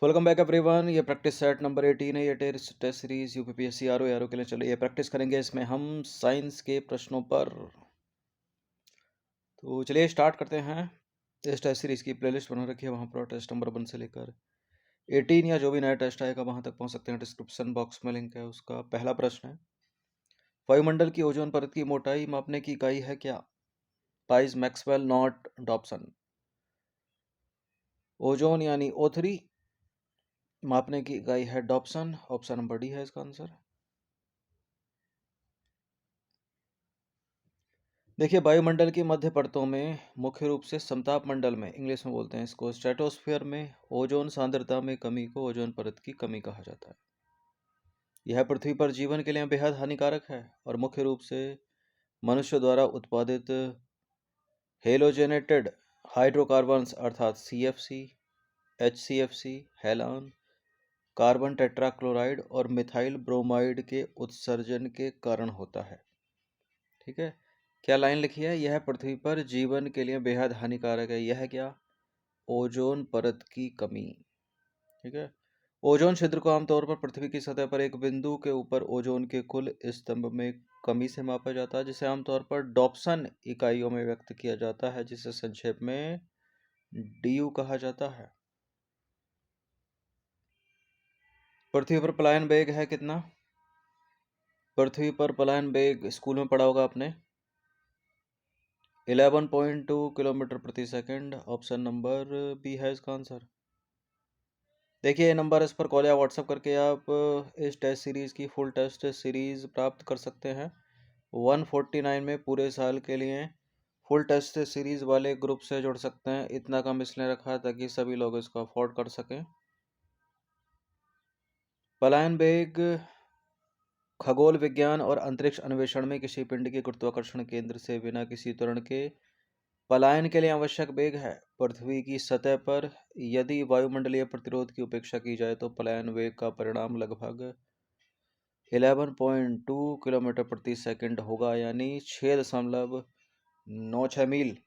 Welcome back everyone. ये practice set number 18 है। ये टेस्ट सीरीज यूपीपीएससी आरओ के लिए चलिए ये प्रैक्टिस करेंगे। इसमें हम साइंस के प्रश्नों पर तो चलिए स्टार्ट करते हैं। इस टेस्ट सीरीज की प्लेलिस्ट बना रखी है, वहाँ पर टेस्ट नंबर 1 से लेकर 18 या जो भी नया टेस्ट आएगा वहाँ तक पहुँच सकते हैं। डिस्क्रिप्शन बॉक्स में लिंक है। उसका पहला प्रश्न है, वायुमंडल की ओजोन परत की मोटाई मापने की इकाई है क्या? Pies, Maxwell, not, Dobson. Ozone यानी O3 मापने की इकाई है डॉप्सन। ऑप्शन नंबर डी है इसका आंसर। देखिए, वायुमंडल की मध्य परतों में, मुख्य रूप से समताप मंडल में, इंग्लिश में बोलते हैं इसको, स्ट्रेटोस्फीयर में ओजोन सांद्रता में कमी को ओजोन परत की कमी कहा जाता है। यह पृथ्वी पर जीवन के लिए बेहद हानिकारक है और मुख्य रूप से मनुष्य द्वारा उत्पादित हेलोजेनेटेड हाइड्रोकार्बन्स अर्थात CFC, HCFC, हेलान, कार्बन टेट्राक्लोराइड और मिथाइल ब्रोमाइड के उत्सर्जन के कारण होता है। ठीक है, क्या लाइन लिखी है? यह पृथ्वी पर जीवन के लिए बेहद हानिकारक है। यह क्या? ओजोन परत की कमी। ठीक है, ओजोन छिद्र को आमतौर पर पृथ्वी की सतह पर एक बिंदु के ऊपर ओजोन के कुल स्तंभ में कमी से मापा जाता है, जिसे आमतौर पर डॉप्सन इकाइयों में व्यक्त किया जाता है, जिसे संक्षेप में DU कहा जाता है। पृथ्वी पर पलायन वेग है कितना? पृथ्वी पर पलायन वेग स्कूल में पढ़ा होगा आपने, 11.2 किलोमीटर प्रति सेकंड। ऑप्शन नंबर बी है इसका आंसर। देखिए, ये नंबर इस पर कॉल या व्हाट्सएप करके आप इस टेस्ट सीरीज़ की फुल टेस्ट सीरीज़ प्राप्त कर सकते हैं। 149 में पूरे साल के लिए फुल टेस्ट सीरीज़ वाले ग्रुप से जुड़ सकते हैं। इतना कम इसलिए रखा है ताकि सभी लोग इसको अफोर्ड कर सकें। पलायन वेग खगोल विज्ञान और अंतरिक्ष अन्वेषण में किसी पिंड के गुरुत्वाकर्षण केंद्र से बिना किसी त्वरण के पलायन के लिए आवश्यक वेग है। पृथ्वी की सतह पर यदि वायुमंडलीय प्रतिरोध की उपेक्षा की जाए तो पलायन वेग का परिणाम लगभग 11.2 किलोमीटर प्रति सेकंड होगा, यानी 6.96 मील।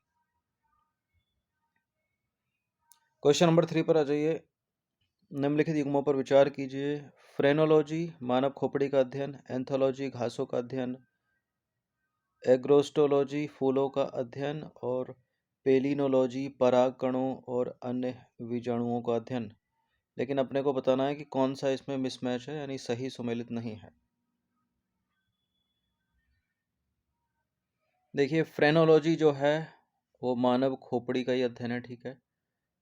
क्वेश्चन नंबर 3 पर आ जाइए। निम्नलिखित युग्मों पर विचार कीजिए। फ्रेनोलॉजी मानव खोपड़ी का अध्ययन, एंथोलॉजी घासों का अध्ययन, एग्रोस्टोलॉजी फूलों का अध्ययन और पेलिनोलॉजी पराग कणों और अन्य बीजाणुओं का अध्ययन। लेकिन अपने को बताना है कि कौन सा इसमें मिसमैच है, यानी सही सुमेलित नहीं है। देखिए, फ्रेनोलॉजी जो है वो मानव खोपड़ी का ही अध्ययन है, ठीक है।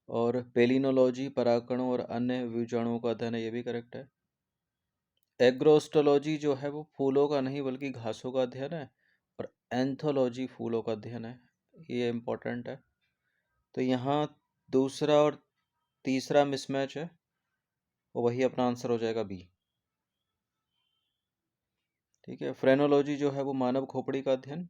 और पेलिनोलॉजी परागकणों और अन्य बीजाणुओं का अध्ययन है, ये भी करेक्ट है। एग्रोस्टोलॉजी जो है वो फूलों का नहीं बल्कि घासों का अध्ययन है, और एंथोलॉजी फूलों का अध्ययन है, ये इम्पोर्टेंट है। तो यहाँ दूसरा और तीसरा मिसमैच है, वही अपना आंसर हो जाएगा बी। ठीक है, फ्रेनोलॉजी जो है वो मानव खोपड़ी का अध्ययन,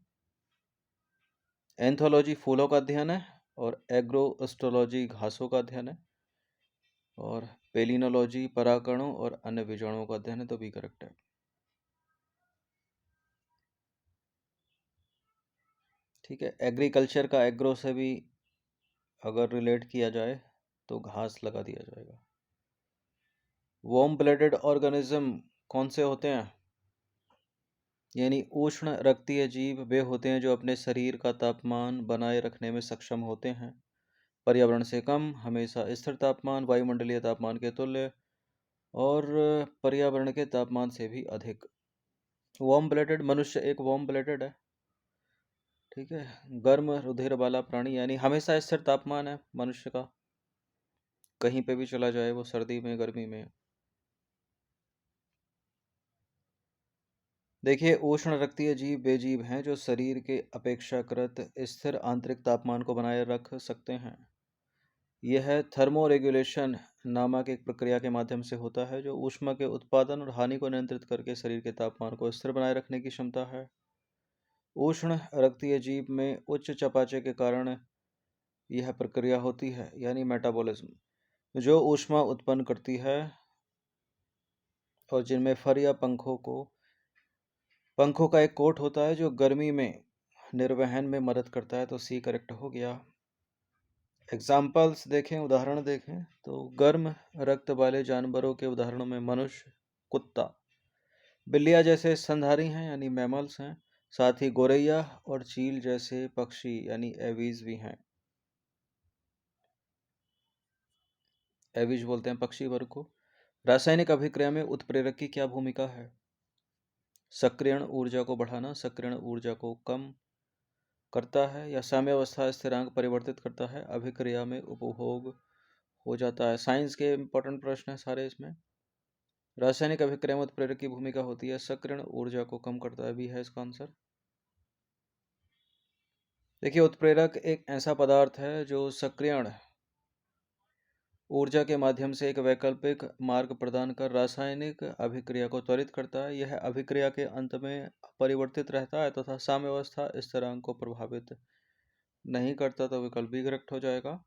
एंथोलॉजी फूलों का अध्ययन है, और एग्रोस्टोलॉजी घासों का अध्ययन है, और पेलिनोलॉजी परागकणों और अन्य बीजाणुओं का अध्ययन है, तो भी करेक्ट है। ठीक है, एग्रीकल्चर का एग्रो से भी अगर रिलेट किया जाए तो घास लगा दिया जाएगा। वार्म ब्लडेड ऑर्गेनिज्म कौन से होते हैं? यानी उष्ण रक्तीय जीव वे होते हैं जो अपने शरीर का तापमान बनाए रखने में सक्षम होते हैं, पर्यावरण से कम, हमेशा स्थिर तापमान, वायुमंडलीय तापमान के तुल्य और पर्यावरण के तापमान से भी अधिक। वार्म ब्लडेड मनुष्य एक वार्म ब्लडेड है, ठीक है, गर्म रुधिर वाला प्राणी, यानी हमेशा स्थिर तापमान है मनुष्य का, कहीं पे भी चला जाए वो, सर्दी में गर्मी में। देखिए, उष्ण रक्तीय जीव वे जीव हैं जो शरीर के अपेक्षाकृत स्थिर आंतरिक तापमान को बनाए रख सकते हैं। यह थर्मोरेगुलेशन नामक एक प्रक्रिया के माध्यम से होता है जो ऊष्मा के उत्पादन और हानि को नियंत्रित करके शरीर के तापमान को स्थिर बनाए रखने की क्षमता है। उष्ण रक्तीय जीव में उच्च चपाचे के कारण यह प्रक्रिया होती है, यानी मेटाबॉलिज्म, जो ऊष्मा उत्पन्न करती है, और जिनमें फर या पंखों का एक कोट होता है जो गर्मी में निर्वहन में मदद करता है, तो सी करेक्ट हो गया। एग्जाम्पल्स देखें, उदाहरण देखें तो गर्म रक्त वाले जानवरों के उदाहरणों में मनुष्य, कुत्ता, बिल्लियाँ जैसे स्तनधारी हैं यानी मैमल्स हैं। साथ ही गोरैया और चील जैसे पक्षी यानी एवीज भी हैं। एवीज बोलते हैं पक्षी वर्ग को। रासायनिक अभिक्रिया में उत्प्रेरक की क्या भूमिका है? सक्रियण ऊर्जा को बढ़ाना, सक्रियण ऊर्जा को कम करता है, या साम्यावस्था स्थिरांक परिवर्तित करता है, अभिक्रिया में उपभोग हो जाता है। साइंस के इंपॉर्टेंट प्रश्न हैं सारे इसमें। रासायनिक अभिक्रिया में उत्प्रेरक की भूमिका होती है, सक्रियण ऊर्जा को कम करता है, भी है इसका आंसर। देखिए, उत्प्रेरक एक ऐसा पदार्थ है जो सक्रियण ऊर्जा के माध्यम से एक वैकल्पिक मार्ग प्रदान कर रासायनिक अभिक्रिया को त्वरित करता है। यह अभिक्रिया के अंत में परिवर्तित रहता है तथा साम्यावस्था स्थिरांक को प्रभावित नहीं करता, तो विकल्प भी करेक्ट हो जाएगा।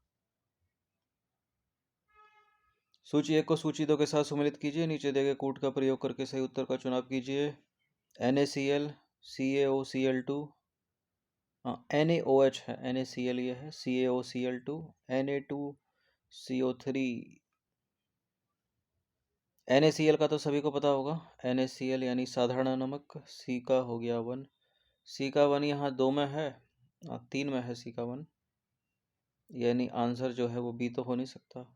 सूची 1 को सूची 2 के साथ सम्मिलित कीजिए। नीचे दिए गए कूट का प्रयोग करके सही उत्तर का चुनाव कीजिए। NaCl, CaOCl2, NaOH है, NaCl ये है, CaOCl2, Na2CO3। NaCl का तो सभी को पता होगा, NaCl यानी साधारण नमक। सी का हो गया 1, सी का 1 यहाँ 2 में है, 3 में है सी का 1, यानी आंसर जो है वो बी तो हो नहीं सकता।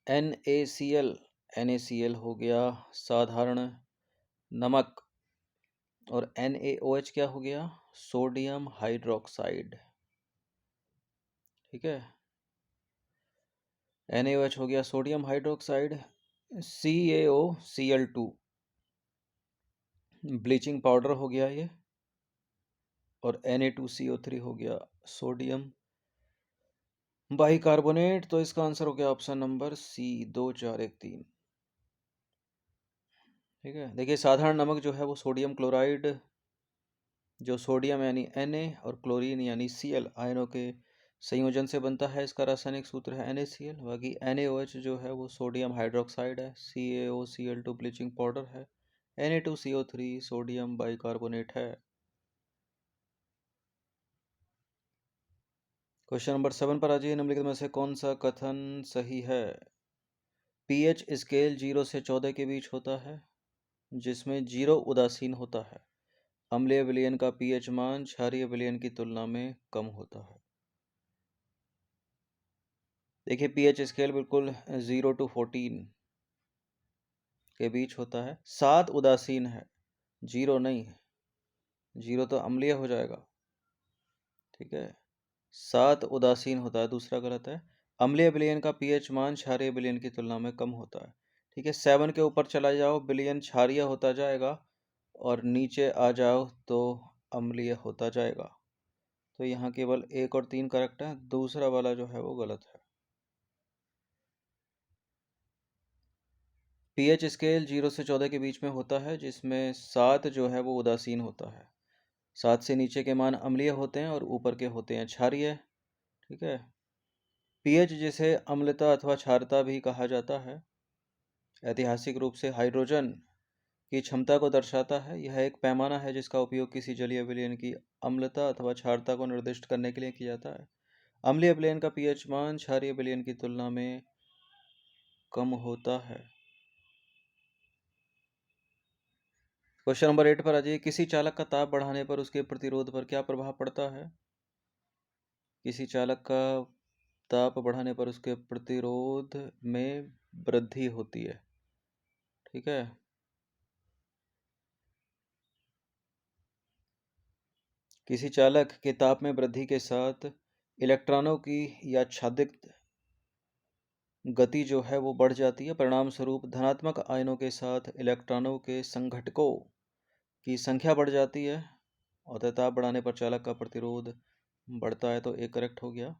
NaCl हो गया साधारण नमक, और NaOH क्या हो गया? Sodium hydroxide. ठीक है, NaOH हो गया sodium hydroxide. CaOCl2 bleaching powder हो गया ये, और Na2CO3 हो गया सोडियम बाइकार्बोनेट। तो इसका आंसर हो गया ऑप्शन नंबर सी, 2 4 1 3। ठीक है, देखिए साधारण नमक जो है वो सोडियम क्लोराइड, जो सोडियम यानी Na और क्लोरीन यानी Cl आयनों के संयोजन से बनता है। इसका रासायनिक सूत्र है NaCl। बाकी NaOH जो है वो सोडियम हाइड्रोक्साइड है, CaOCl2 ब्लीचिंग पाउडर है, Na2CO3 सोडियम बाइकार्बोनेट है। क्वेश्चन नंबर 7 पर आ जाइए। निम्नलिखित में से कौन सा कथन सही है? पीएच स्केल 0 से 14 के बीच होता है, जिसमें 0 उदासीन होता है। अम्लीय विलयन का पीएच मान क्षारीय विलयन की तुलना में कम होता है। देखिए, पीएच स्केल बिल्कुल 0 to 14 के बीच होता है। 7 उदासीन है, 0 नहीं है, 0 तो अम्लीय हो जाएगा। ठीक है, 7 उदासीन होता है, दूसरा गलत है। अम्लीय विलयन का पीएच मान क्षारीय विलयन की तुलना में कम होता है। ठीक है, 7 के ऊपर चला जाओ विलयन क्षारीय होता जाएगा, और नीचे आ जाओ तो अम्लीय होता जाएगा। तो यहाँ केवल 1 और 3 करेक्ट है, दूसरा वाला जो है वो गलत है। पीएच स्केल 0 से 14 के बीच में होता है, जिसमें 7 जो है वो उदासीन होता है। 7 से नीचे के मान अम्लीय होते हैं और ऊपर के होते हैं क्षारीय। ठीक है, पीएच जिसे अम्लता अथवा क्षारता भी कहा जाता है, ऐतिहासिक रूप से हाइड्रोजन की क्षमता को दर्शाता है। यह एक पैमाना है जिसका उपयोग किसी जलीय विलयन की अम्लता अथवा क्षारता को निर्दिष्ट करने के लिए किया जाता है। अम्लीय विलयन का पीएच मान क्षारीय विलयन की तुलना में कम होता है। क्वेश्चन नंबर 8 पर आ जाइए। किसी चालक का ताप बढ़ाने पर उसके प्रतिरोध पर क्या प्रभाव पड़ता है? किसी चालक का ताप बढ़ाने पर उसके प्रतिरोध में वृद्धि होती है। ठीक है, किसी चालक के ताप में वृद्धि के साथ इलेक्ट्रॉनों की यादृच्छिक गति जो है वो बढ़ जाती है। परिणाम स्वरूप धनात्मक आयनों के साथ इलेक्ट्रॉनों के संघटकों की संख्या बढ़ जाती है, और ताप बढ़ाने पर चालक का प्रतिरोध बढ़ता है। तो एक करेक्ट हो गया।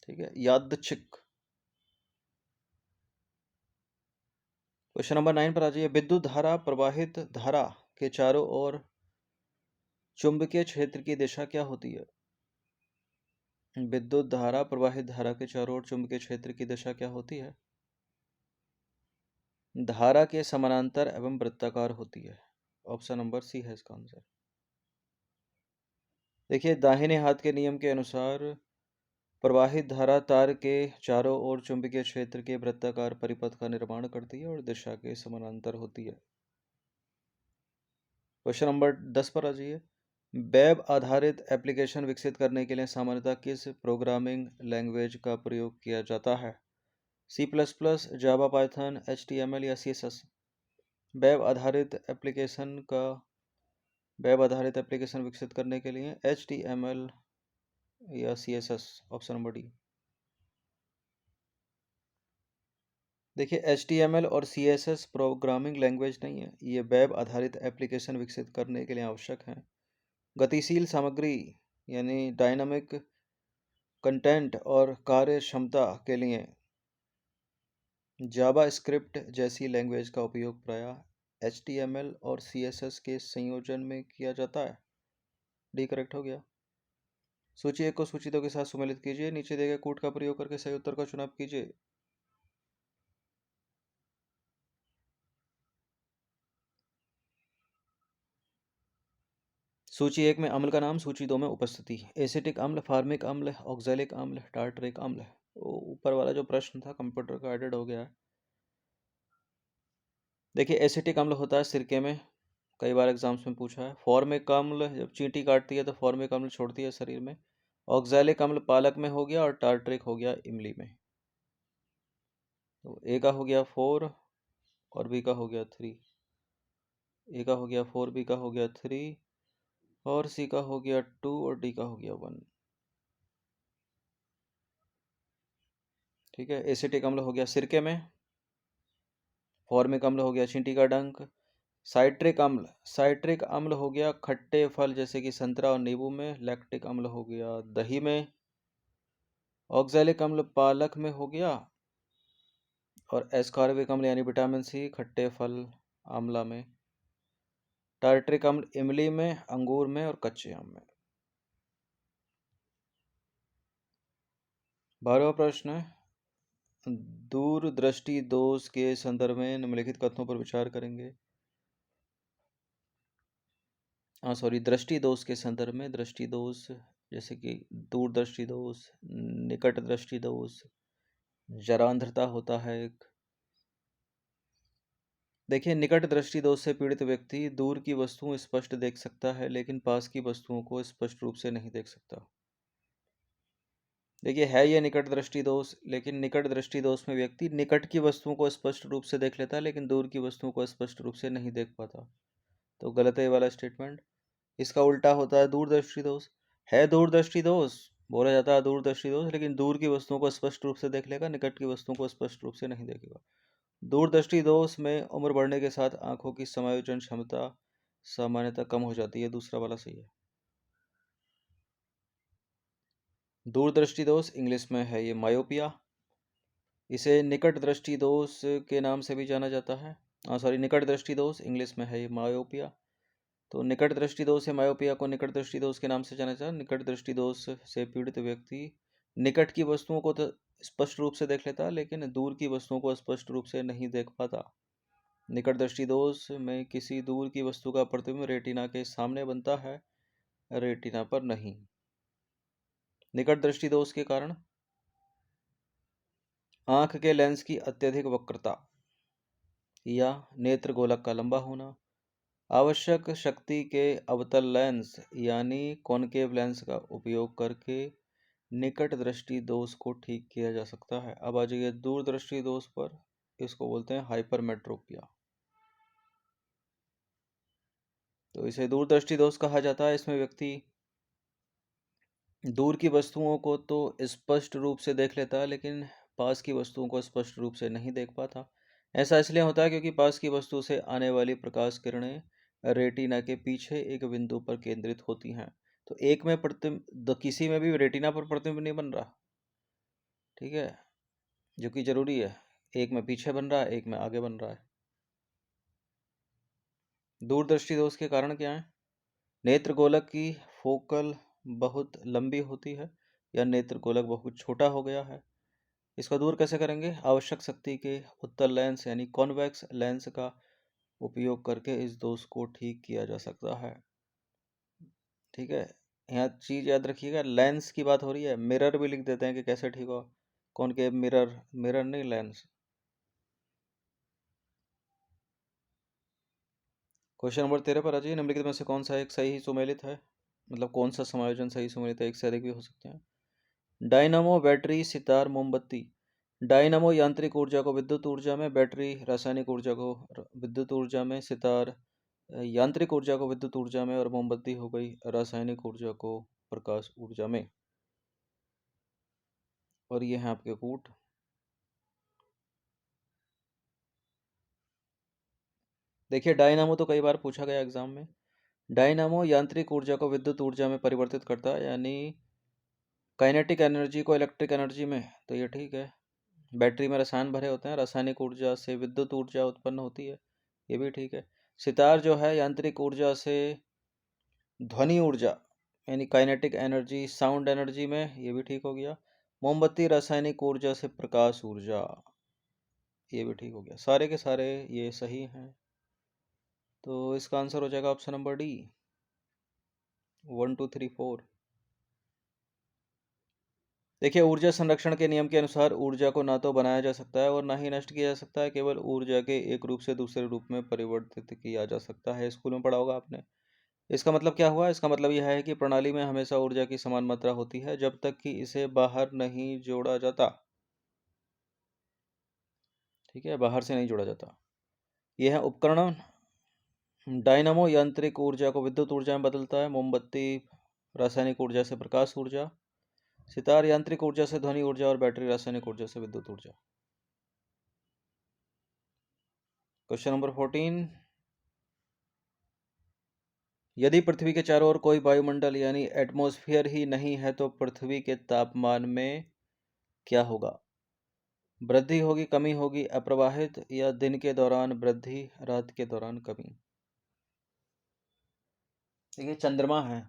ठीक है, यादृच्छिक। क्वेश्चन नंबर 9 पर आ जाइए। विद्युत धारा प्रवाहित धारा के चारों ओर चुंबकीय क्षेत्र की दिशा क्या होती है? विद्युत धारा प्रवाहित धारा के चारों ओर चुंबकीय क्षेत्र की दिशा क्या होती है? धारा के समानांतर एवं वृत्ताकार होती है। ऑप्शन नंबर सी है इसका आंसर। देखिए, दाहिने हाथ के नियम के अनुसार प्रवाहित धारा तार के चारों ओर चुंबकीय क्षेत्र के वृत्ताकार परिपथ का निर्माण करती है और दिशा के समानांतर होती है। क्वेश्चन नंबर 10 पर आ जाइए। वेब आधारित एप्लीकेशन विकसित करने के लिए सामान्यतः किस प्रोग्रामिंग लैंग्वेज का प्रयोग किया जाता है? C++, जावा, पाइथन, HTML या CSS? वेब आधारित एप्लीकेशन विकसित करने के लिए HTML या CSS? Option number D. देखिए, HTML और CSS प्रोग्रामिंग लैंग्वेज नहीं है, ये वेब आधारित एप्लीकेशन विकसित करने के लिए आवश्यक हैं। गतिशील सामग्री यानी डायनामिक कंटेंट और कार्य क्षमता के लिए जावा स्क्रिप्ट जैसी लैंग्वेज का उपयोग प्रायः HTML और CSS के संयोजन में किया जाता है। डी करेक्ट हो गया। सूची 1 को सूची 2 के साथ सुमेलित कीजिए। नीचे दिए गए कूट का प्रयोग करके सही उत्तर का चुनाव कीजिए। सूची 1 में अम्ल का नाम, सूची 2 में उपस्थिति। एसिटिक अम्ल, फार्मिक अम्ल, ऑक्सैलिक अम्ल, टार्टरिक अम्ल। ऊपर वाला जो प्रश्न था कंप्यूटर का एडेड हो गया है। देखिए, एसिटिक अम्ल होता है सिरके में, कई बार एग्जाम्स में पूछा है। फॉर्मिक अम्ल जब चींटी काटती है तो फॉर्मिक अम्ल छोड़ती है शरीर में। ऑक्सैलिक अम्ल पालक में हो गया और टार्टरिक हो गया इमली में। तो ए का हो गया 4 और बी का हो गया 3। ए का हो गया 4, बी का हो गया 3 और सी का हो गया 2 और डी का हो गया 1। ठीक है, एसिटिक अम्ल हो गया सिरके में, फॉर्मिक अम्ल हो गया चींटी का डंक। साइट्रिक अम्ल हो गया खट्टे फल जैसे कि संतरा और नींबू में। लैक्टिक अम्ल हो गया दही में। ऑक्सैलिक अम्ल पालक में हो गया और एस्कॉर्बिक अम्ल यानी विटामिन सी खट्टे फल आंवला में। टार्ट्रिक अम्ल इमली में, अंगूर में और कच्चे आम में। 12वां प्रश्न है, दूरदृष्टि दोष के संदर्भ में निम्नलिखित कथनों पर विचार करेंगे। दृष्टि दोष के संदर्भ में दृष्टि दोष जैसे कि दूरदृष्टि दोष, निकट दृष्टि दोष, जरांधता होता है एक। देखिए, निकट दृष्टि दोष से पीड़ित व्यक्ति दूर की वस्तुओं स्पष्ट देख सकता है लेकिन पास की वस्तुओं को स्पष्ट रूप से नहीं देख सकता। देखिए, है ये निकट दृष्टि दोष, लेकिन निकट दृष्टि दोष में व्यक्ति निकट की वस्तुओं को स्पष्ट रूप से देख लेता है लेकिन दूर की वस्तुओं को स्पष्ट रूप से नहीं देख पाता। तो गलत है ये वाला स्टेटमेंट। इसका उल्टा होता है दूरदृष्टि दोष। है दूरदृष्टि दोष, बोला जाता है दूरदृष्टि दोष, लेकिन दूर की वस्तुओं को स्पष्ट रूप से देख लेगा, निकट की वस्तुओं को स्पष्ट रूप से नहीं देखेगा। दूरदृष्टि दोष में उम्र बढ़ने के साथ आंखों की समायोजन क्षमता सामान्यतः कम हो जाती है। दूसरा वाला सही है। दूरदृष्टि दोष इंग्लिश में है ये मायोपिया। इसे निकट दृष्टि दोष के नाम से भी जाना जाता है। निकट दृष्टि दोष इंग्लिश में है ये मायोपिया। तो निकट दृष्टि दोष या मायोपिया को निकट दृष्टि दोष के नाम से जाना जाता है। निकट दृष्टि दोष से पीड़ित व्यक्ति निकट की वस्तुओं को तो स्पष्ट रूप से देख लेता है लेकिन दूर की वस्तुओं को स्पष्ट रूप से नहीं देख पाता। निकट दृष्टि दोष में किसी दूर की वस्तु का प्रतिबिंब रेटिना के सामने बनता है, रेटिना पर नहीं। निकट दृष्टि दोष के कारण आंख के लेंस की अत्यधिक वक्रता या नेत्र गोलक का लंबा होना, आवश्यक शक्ति के अवतल लेंस यानी कॉनकेव लेंस का उपयोग करके निकट दृष्टि दोष को ठीक किया जा सकता है। अब आ जाइए दूर दृष्टि दोष पर। इसको बोलते हैं हाइपरमेट्रोपिया। तो इसे दूर दृष्टि दोष कहा जाता है। इसमें व्यक्ति दूर की वस्तुओं को तो स्पष्ट रूप से देख लेता है लेकिन पास की वस्तुओं को स्पष्ट रूप से नहीं देख पाता। ऐसा इसलिए होता है क्योंकि पास की वस्तु से आने वाली प्रकाश किरणें रेटिना के पीछे एक बिंदु पर केंद्रित होती हैं। तो एक में प्रतिबिंब, किसी में भी रेटिना पर प्रतिबिंब नहीं बन रहा, ठीक है, जो कि जरूरी है। एक में पीछे बन रहा है, एक में आगे बन रहा है। दूरदृष्टि दोष के कारण क्या है? नेत्र गोलक की फोकल बहुत लंबी होती है या नेत्र गोलक बहुत छोटा हो गया है। इसको दूर कैसे करेंगे? आवश्यक शक्ति के उत्तल लेंस यानी कॉन्वेक्स लेंस का उपयोग करके इस दोष को ठीक किया जा सकता है। ठीक है, यहाँ चीज याद रखिएगा, लेंस की बात हो रही है। मिरर भी लिख देते हैं कि कैसे ठीक हो, कौन के मिरर, मिरर नहीं लेंस। क्वेश्चन नंबर 13 पर आ जाइए। निम्नलिखित में से कौन सा एक सही सुमेलित है, मतलब कौन सा समायोजन सही सुमेलित है, एक से अधिक भी हो सकते हैं। डायनामो, बैटरी, सितार, मोमबत्ती। डायनामो यांत्रिक ऊर्जा को विद्युत ऊर्जा में, बैटरी रासायनिक ऊर्जा को विद्युत ऊर्जा में, सितार यांत्रिक ऊर्जा को विद्युत ऊर्जा में, और मोमबत्ती हो गई रासायनिक ऊर्जा को प्रकाश ऊर्जा में। और ये है आपके कूट। देखिए डायनामो तो कई बार पूछा गया एग्जाम में। डायनामो यांत्रिक ऊर्जा को विद्युत ऊर्जा में परिवर्तित करता है, यानी काइनेटिक एनर्जी को इलेक्ट्रिक एनर्जी में, तो ये ठीक है। बैटरी में रसायन भरे होते हैं, रासायनिक ऊर्जा से विद्युत ऊर्जा उत्पन्न होती है, ये भी ठीक है। सितार जो है यांत्रिक ऊर्जा से ध्वनि ऊर्जा यानी काइनेटिक एनर्जी साउंड एनर्जी में, ये भी ठीक हो गया। मोमबत्ती रासायनिक ऊर्जा से प्रकाश ऊर्जा, ये भी ठीक हो गया। सारे के सारे ये सही हैं, तो इसका आंसर हो जाएगा ऑप्शन नंबर डी, 1 2 3 4। देखिए ऊर्जा संरक्षण के नियम के अनुसार ऊर्जा को ना तो बनाया जा सकता है और ना ही नष्ट किया जा सकता है, केवल ऊर्जा के एक रूप से दूसरे रूप में परिवर्तित किया जा सकता है। स्कूल में पढ़ा होगा आपने। इसका मतलब क्या हुआ? इसका मतलब यह है कि प्रणाली में हमेशा ऊर्जा की समान मात्रा होती है जब तक कि इसे बाहर नहीं जोड़ा जाता। ठीक है, बाहर से नहीं जोड़ा जाता। यह है उपकरण। डायनामो यांत्रिक ऊर्जा को विद्युत ऊर्जा में बदलता है, मोमबत्ती रासायनिक ऊर्जा से प्रकाश ऊर्जा, सितार यांत्रिक ऊर्जा से ध्वनि ऊर्जा, और बैटरी रासायनिक ऊर्जा से विद्युत ऊर्जा। Question number 14। यदि पृथ्वी के चारों ओर कोई वायुमंडल यानी एटमॉस्फेयर ही नहीं है तो पृथ्वी के तापमान में क्या होगा? वृद्धि होगी, कमी होगी, अप्रवाहित, या दिन के दौरान वृद्धि, रात के दौरान कमी? देखिए चंद्रमा है,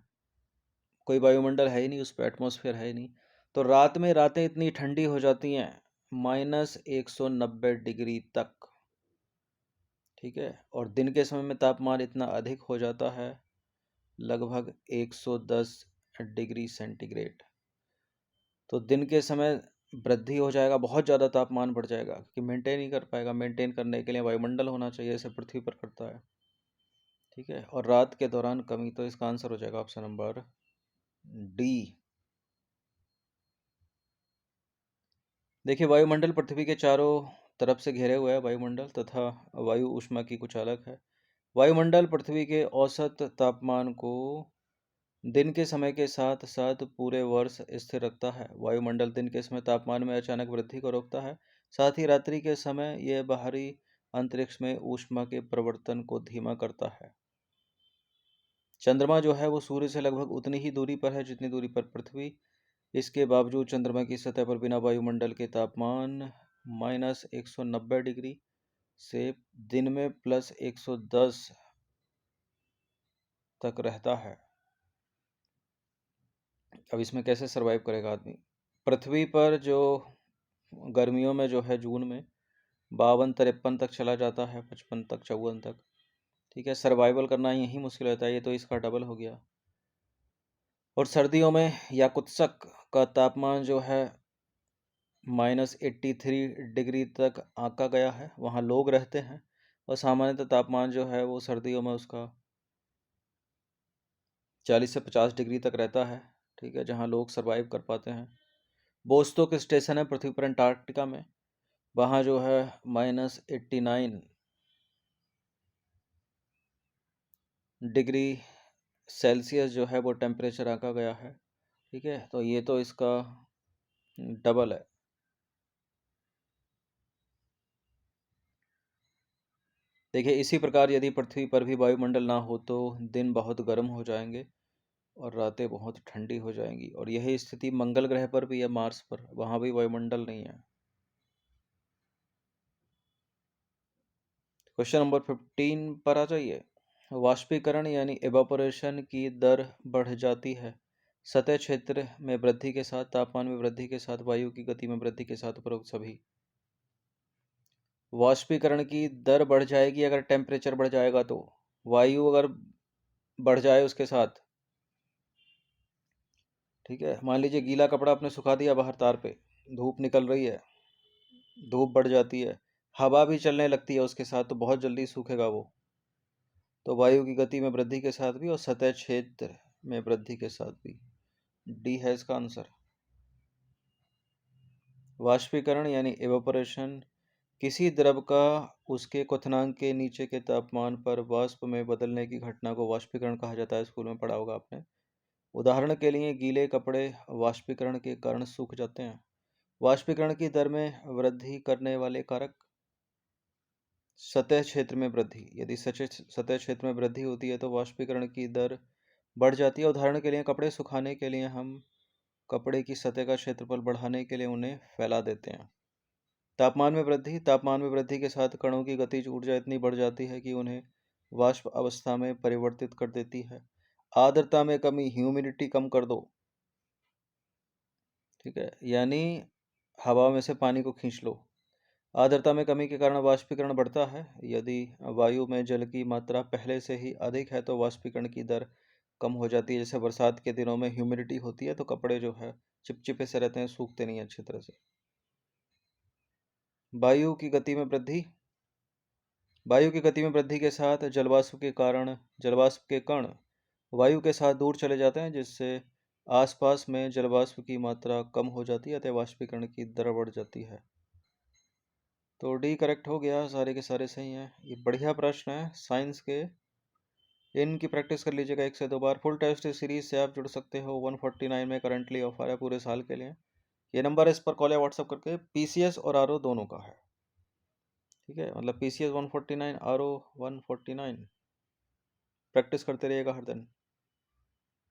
कोई वायुमंडल है ही नहीं, उस पर एटमॉस्फेयर है ही नहीं, तो रात में रातें इतनी ठंडी हो जाती हैं -190 डिग्री तक। ठीक है, और दिन के समय में तापमान इतना अधिक हो जाता है लगभग 110 डिग्री सेंटीग्रेड। तो दिन के समय वृद्धि हो जाएगा, बहुत ज़्यादा तापमान बढ़ जाएगा, क्योंकि मेंटेन ही कर पाएगा। मेंटेन करने के लिए वायुमंडल होना चाहिए, जैसे पृथ्वी पर करता है। ठीक है, और रात के दौरान कमी, तो इसका आंसर हो जाएगा ऑप्शन नंबर डी। देखिए वायुमंडल पृथ्वी के चारों तरफ से घेरे हुए है वायुमंडल, तथा वायु ऊष्मा की कुछ अलग है। वायुमंडल पृथ्वी के औसत तापमान को दिन के समय के साथ साथ पूरे वर्ष स्थिर रखता है। वायुमंडल दिन के समय तापमान में अचानक वृद्धि को रोकता है, साथ ही रात्रि के समय यह बाहरी अंतरिक्ष में ऊष्मा के परिवर्तन को धीमा करता है। चंद्रमा जो है वो सूर्य से लगभग उतनी ही दूरी पर है जितनी दूरी पर पृथ्वी। इसके बावजूद चंद्रमा की सतह पर बिना वायुमंडल के तापमान -190 डिग्री से दिन में +110 तक रहता है। अब इसमें कैसे सरवाइव करेगा आदमी? पृथ्वी पर जो गर्मियों में जो है जून में 52-53 तक चला जाता है, 55 तक, 54 तक। ठीक है, सर्वाइवल करना यही मुश्किल होता है, ये तो इसका डबल हो गया। और सर्दियों में याकुत्स्क का तापमान जो है -83 डिग्री तक आंका गया है, वहाँ लोग रहते हैं, और सामान्यतः तापमान जो है वो सर्दियों में उसका 40 से 50 डिग्री तक रहता है। ठीक है, जहाँ लोग सर्वाइव कर पाते हैं। बोस्टोक स्टेशन है पृथ्वी पर अंटार्कटिका में, वहाँ जो है -89 डिग्री सेल्सियस जो है वो टेम्परेचर आंका गया है। ठीक है, तो ये तो इसका डबल है। देखिए इसी प्रकार यदि पृथ्वी पर भी वायुमंडल ना हो तो दिन बहुत गर्म हो जाएंगे और रातें बहुत ठंडी हो जाएंगी, और यही स्थिति मंगल ग्रह पर भी है, मार्स पर, वहाँ भी वायुमंडल नहीं है। क्वेश्चन नंबर 15 पर आ जाइए। वाष्पीकरण यानी एवापोरेशन की दर बढ़ जाती है सतह क्षेत्र में वृद्धि के साथ, तापमान में वृद्धि के साथ, वायु की गति में वृद्धि के साथ, उपरोक्त सभी। वाष्पीकरण की दर बढ़ जाएगी अगर टेम्परेचर बढ़ जाएगा, तो वायु अगर बढ़ जाए उसके साथ, ठीक है, मान लीजिए गीला कपड़ा आपने सुखा दिया बाहर तार पे, धूप निकल रही है, धूप बढ़ जाती है, हवा भी चलने लगती है उसके साथ, तो बहुत जल्दी सूखेगा वो। तो वायु की गति में वृद्धि के साथ भी और सतह क्षेत्र में वृद्धि के साथ भी। डी है इसका आंसर। वाष्पीकरण यानी एवोपरेशन किसी द्रव का उसके क्वथनांक के नीचे के तापमान पर वाष्प में बदलने की घटना को वाष्पीकरण कहा जाता है। स्कूल में पढ़ा होगा आपने। उदाहरण के लिए गीले कपड़े वाष्पीकरण के कारण सूख जाते हैं। वाष्पीकरण की दर में वृद्धि करने वाले कारक। सतह क्षेत्र में वृद्धि, यदि सतह क्षेत्र में वृद्धि होती है तो वाष्पीकरण की दर बढ़ जाती है। उदाहरण के लिए कपड़े सुखाने के लिए हम कपड़े की सतह का क्षेत्रफल बढ़ाने के लिए उन्हें फैला देते हैं। तापमान में वृद्धि, तापमान में वृद्धि के साथ कणों की गतिज ऊर्जा इतनी बढ़ जाती है कि उन्हें वाष्प अवस्था में परिवर्तित कर देती है। आर्द्रता में कमी, ह्यूमिडिटी कम कर दो, ठीक है, यानी हवा में से पानी को खींच लो। आर्द्रता में कमी के कारण वाष्पीकरण बढ़ता है। यदि वायु में जल की मात्रा पहले से ही अधिक है तो वाष्पीकरण की दर कम हो जाती है। जैसे बरसात के दिनों में ह्यूमिडिटी होती है तो कपड़े जो है चिपचिपे से रहते हैं, सूखते नहीं अच्छी तरह से। वायु की गति में वृद्धि, वायु की गति में वृद्धि के साथ जलवाष्प के कारण जलवाष्प के कण वायु के साथ दूर चले जाते हैं, जिससे आसपास में जलवाष्प की मात्रा कम हो जाती है, अतः वाष्पीकरण की दर बढ़ जाती है। तो डी करेक्ट हो गया, सारे के सारे सही हैं। ये बढ़िया प्रश्न है साइंस के, इनकी प्रैक्टिस कर लीजिएगा 1 से 2 बार। फुल टेस्ट सीरीज से आप जुड़ सकते हो। 149 में करंटली ऑफर है पूरे साल के लिए। ये नंबर है, इस पर कॉल या व्हाट्सअप करके। पीसीएस और आरओ दोनों का है, ठीक है, मतलब पीसीएस 149, आरओ 149। प्रैक्टिस करते रहिएगा हर दिन।